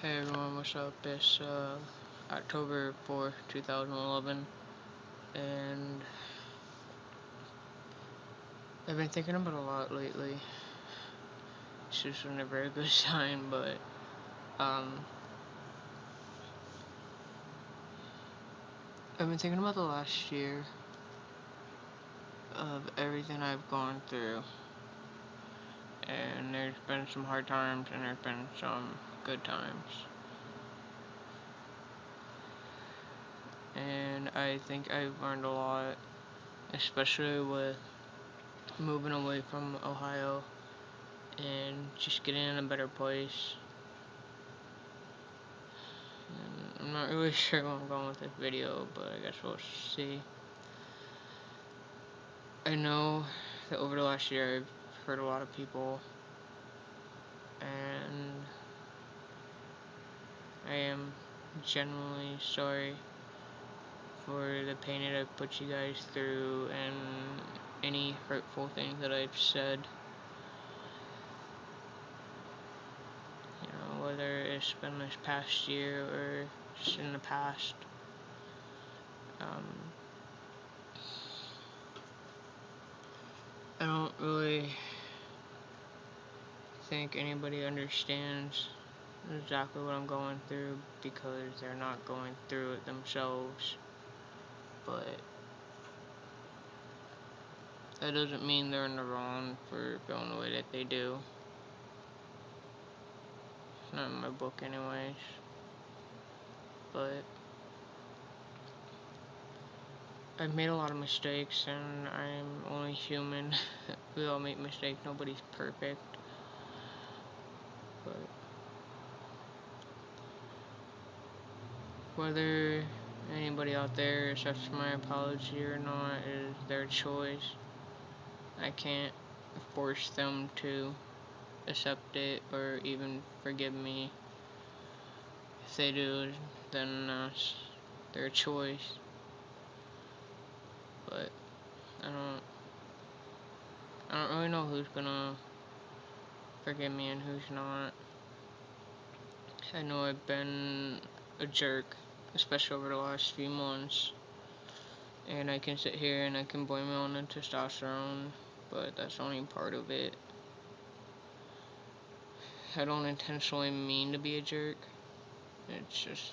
Hey everyone, what's up? It's October 4th, 2011, and I've been thinking about a lot lately. It's just not a very good sign, but um, I've been thinking about the last year of everything I've gone through, and there's been some hard times and there's been some good times. And I think I've learned a lot, especially with moving away from Ohio and just getting in a better place. And I'm not really sure where I'm going with this video, but I guess we'll see. I know that over the last year I've hurt a lot of people, and I am genuinely sorry for the pain that I've put you guys through and any hurtful things that I've said. You know, whether it's been this past year or just in the past. I don't really think anybody understands exactly what I'm going through because they're not going through it themselves, but that doesn't mean they're in the wrong for feeling the way that they do. Not in my book anyways, but I've made a lot of mistakes and I'm only human. We all make mistakes, nobody's perfect, but whether anybody out there accepts my apology or not is their choice. I can't force them to accept it or even forgive me. If they do, then that's their choice. But I don't really know who's gonna forgive me and who's not. I know I've been a jerk, especially over the last few months, and I can sit here and I can blame it on the testosterone, but that's only part of it. I don't intentionally mean to be a jerk. It's just,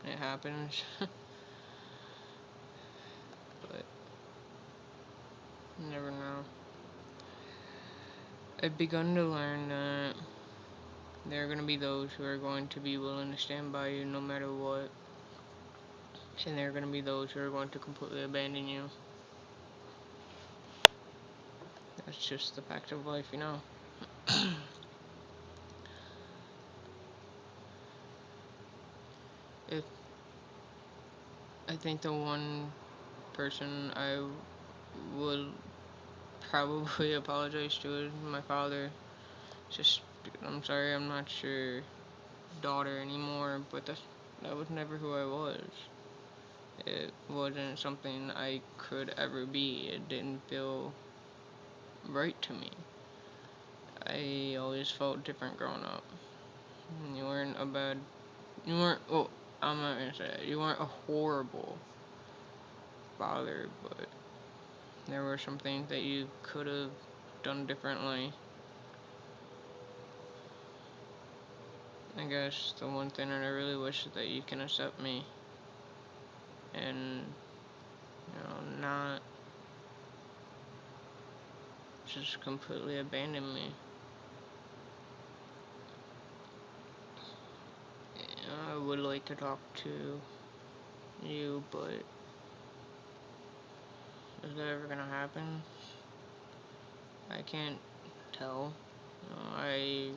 it happens. But you never know. I've begun to learn that there are going to be those who are going to be willing to stand by you no matter what, and there are going to be those who are going to completely abandon you. That's just the fact of life, you know. If I think the one person I would probably apologize to is my father. Just, I'm sorry, I'm not your daughter anymore, but that was never who I was. It wasn't something I could ever be. It didn't feel right to me. I always felt different growing up. You weren't a bad, you weren't, well, I'm not gonna say that. You weren't a horrible father, but there were some things that you could have done differently. I guess the one thing that I really wish is that you can accept me and, not just completely abandon me. I would like to talk to you, but is that ever gonna happen? I can't tell. I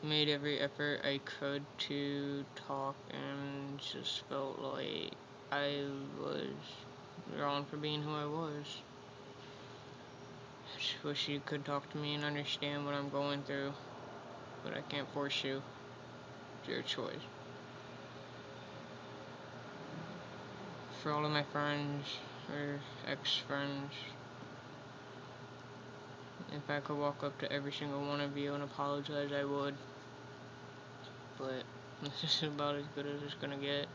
made every effort I could to talk and just felt like I was wrong for being who I was. I just wish you could talk to me and understand what I'm going through, but I can't force you. It's your choice. For all of my friends or ex-friends, if I could walk up to every single one of you and apologize, I would. but this is about as good as it's gonna get.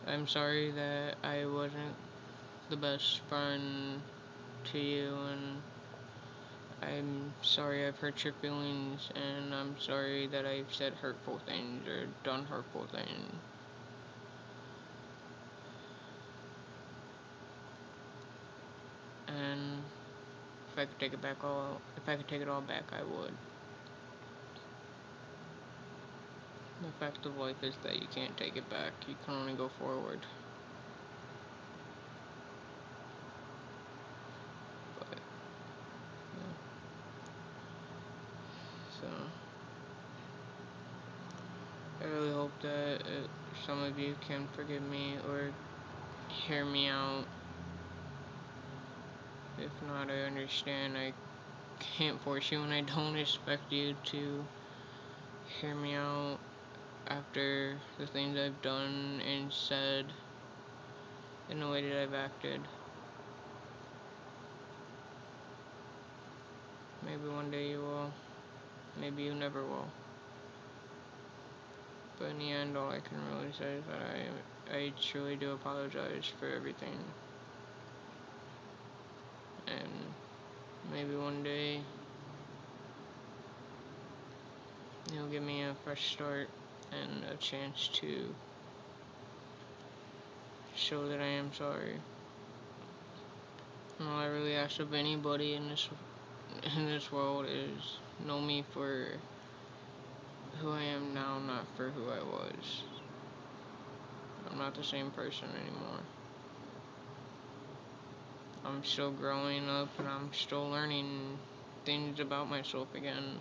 I'm sorry that I wasn't the best friend to you, and I'm sorry I've hurt your feelings, and I'm sorry that I've said hurtful things or done hurtful things. And if I could take it all back, I would. The fact of life is that you can't take it back. You can only go forward. But yeah. So I really hope that some of you can forgive me or hear me out. If not, I understand. I can't force you, and I don't expect you to hear me out after the things I've done and said in the way that I've acted. Maybe one day you will. Maybe you never will. But in the end, all I can really say is that I truly do apologize for everything. And maybe one day you'll give me a fresh start and a chance to show that I am sorry. And all I really ask of anybody in this world is know me for who I am now, not for who I was. I'm not the same person anymore. I'm still growing up and I'm still learning things about myself again.